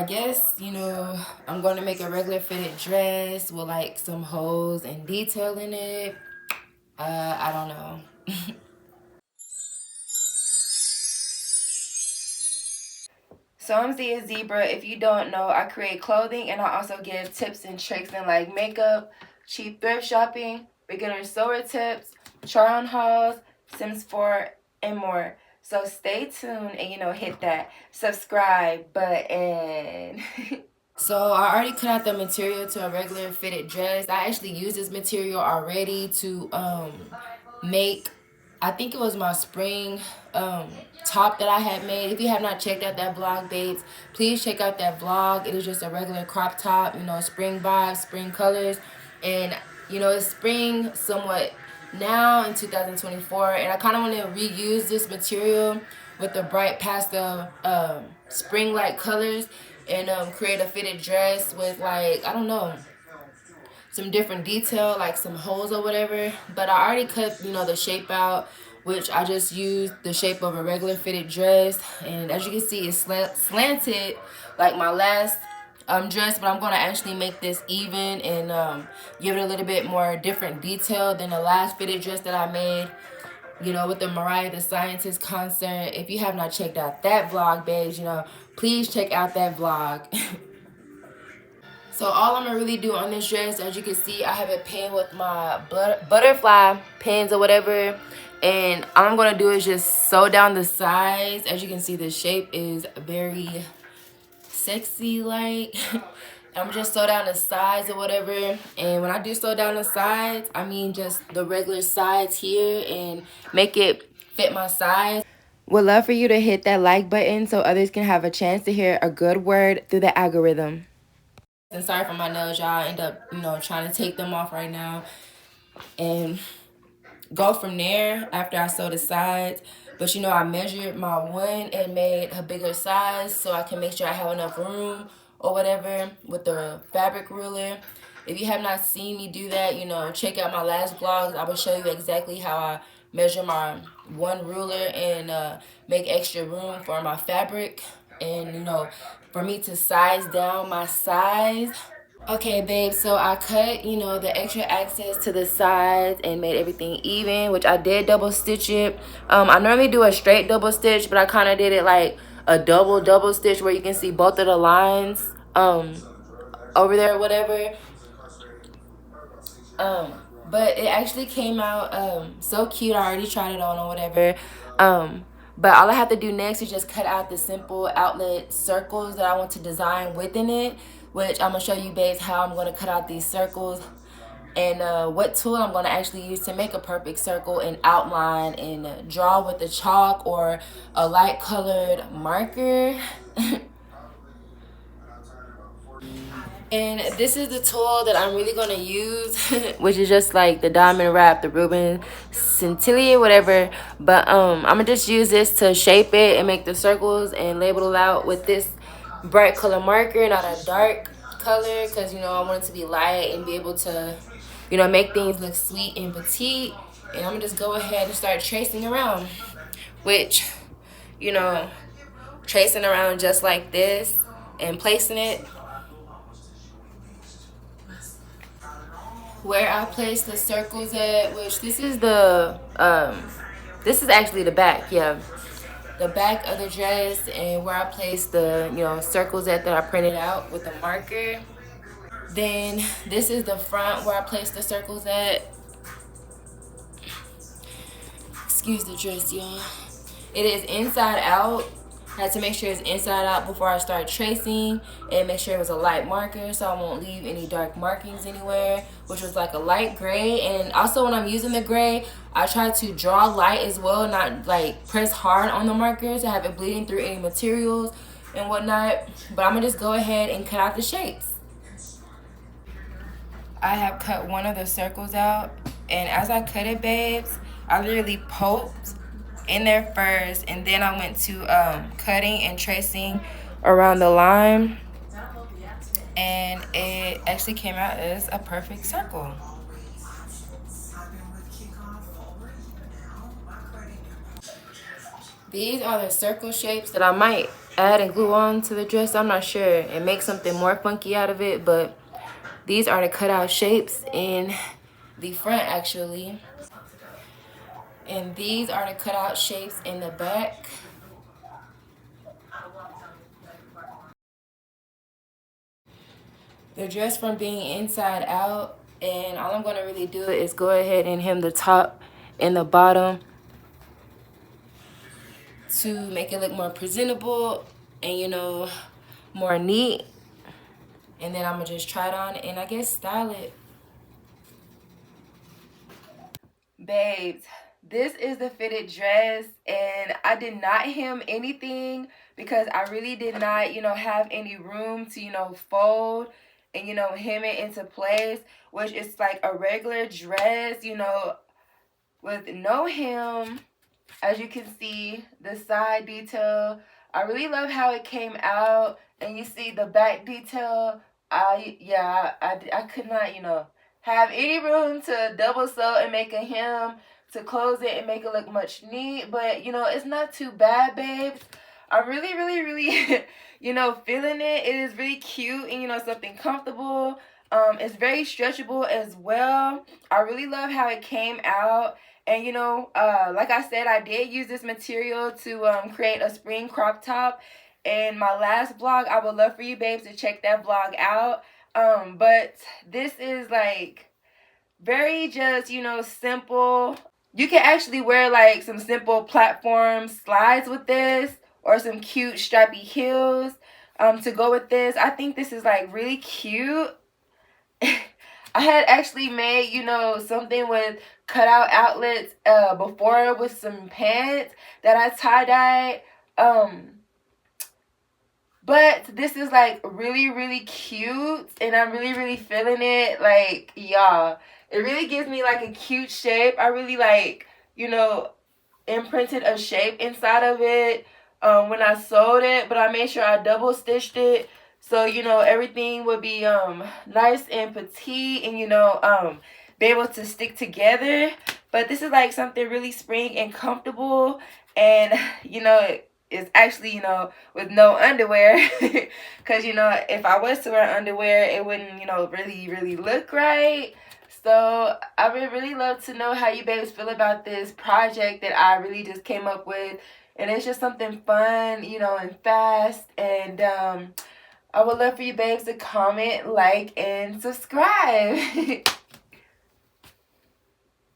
I guess, I'm going to make a regular fitted dress with like some holes and detail in it. I don't know. So I'm Zia Zebra. If you don't know, I create clothing and I also give tips and tricks in like makeup, cheap thrift shopping, beginner sewer tips, try on hauls, Sims 4, and more. So stay tuned and hit that subscribe button. So I already cut out the material to a regular fitted dress. I actually used this material already to make, I think it was my spring um top that I had made. If you have not checked out that vlog, babes, please check out that vlog. It is just a regular crop top, spring vibes, spring colors, and it's spring somewhat now in 2024, and I kind of want to reuse this material with the bright pastel spring like colors and create a fitted dress with, like, I don't know, some different detail, like some holes or whatever. But I already cut the shape out, which I just used the shape of a regular fitted dress, and as you can see, it's slanted like my last dress, but I'm going to actually make this even and give it a little bit more different detail than the last fitted dress that I made, with the Mariah the Scientist concert. If you have not checked out that vlog, babes, please check out that vlog. So all I'm going to really do on this dress, as you can see, I have it pinned with my butterfly pins or whatever. And all I'm going to do is just sew down the sides. As you can see, the shape is very sexy like. I'm just sew down the sides or whatever. And when I do sew down the sides, I mean just the regular sides here and make it fit my size. Would love for you to hit that like button so others can have a chance to hear a good word through the algorithm. And sorry for my nails, y'all. End up, trying to take them off right now and go from there after I sew the sides. But I measured my one and made a bigger size so I can make sure I have enough room or whatever with the fabric ruler. If you have not seen me do that, check out my last vlogs. I will show you exactly how I measure my one ruler and make extra room for my fabric and, for me to size down my size. Okay, babe, so I cut, the extra access to the sides and made everything even, which I did double stitch it. I normally do a straight double stitch, but I kind of did it like a double stitch where you can see both of the lines over there or whatever. But it actually came out so cute. I already tried it on or whatever. But all I have to do next is just cut out the simple outlet circles that I want to design within it, which I'm going to show you babes how I'm going to cut out these circles and what tool I'm going to actually use to make a perfect circle and outline and draw with the chalk or a light colored marker. And this is the tool that I'm really going to use, which is just like the diamond wrap, the Ruben Scintilla, whatever. But I'm going to just use this to shape it and make the circles and label it out with this bright color marker, not a dark color, because, I want it to be light and be able to, make things look sweet and petite. And I'm going to just go ahead and start tracing around, which, tracing around just like this and placing it where I place the circles at, which this is this is actually the back, yeah. The back of the dress and where I place the, circles at that I printed out with the marker. Then this is the front where I place the circles at. Excuse the dress, y'all. It is inside out. I had to make sure it's inside out before I start tracing and make sure it was a light marker so I won't leave any dark markings anywhere, which was like a light gray. And also when I'm using the gray, I try to draw light as well, not like press hard on the marker to have it bleeding through any materials and whatnot. But I'm gonna just go ahead and cut out the shapes. I have cut one of the circles out, and as I cut it, babes, I literally poked in there first, and then I went to cutting and tracing around the line, and it actually came out as a perfect circle. These are the circle shapes that I might add and glue on to the dress. I'm not sure. It makes something more funky out of it, but these are the cutout shapes in the front actually. And these are the cutout shapes in the back. They're dressed from being inside out, and all I'm gonna really do is go ahead and hem the top and the bottom to make it look more presentable and, you know, more neat. And then I'm gonna just try it on and I guess style it. Babes, this is the fitted dress, and I did not hem anything because I really did not, you know, have any room to, you know, fold and, you know, hem it into place, which is like a regular dress, you know, with no hem. As you can see, the side detail, I really love how it came out, and you see the back detail. I could not, you know, have any room to double sew and make a hem to close it and make it look much neat, but you know, it's not too bad, babes. I'm really you know, feeling it. It is really cute and, you know, something comfortable. It's very stretchable as well. I really love how it came out. And, you know, like I said, I did use this material to create a spring crop top in my last vlog. I would love for you babes to check that vlog out. But this is like very just, you know, simple. You can actually wear like some simple platform slides with this, or some cute strappy heels to go with this. I think this is like really cute. I had actually made, you know, something with cutout outlets before with some pants that I tie-dyed. But this is like really cute, and I'm really feeling it. Like, y'all, it really gives me like a cute shape. I really like, you know, imprinted a shape inside of it when I sewed it, but I made sure I double stitched it so, you know, everything would be nice and petite and, you know, be able to stick together. But this is like something really spring and comfortable, and you know, it's actually, you know, with no underwear because, you know, if I was to wear underwear, it wouldn't, you know, really look right. So I would really love to know how you babes feel about this project that I really just came up with. And it's just something fun, you know, and fast. And I would love for you babes to comment, like, and subscribe.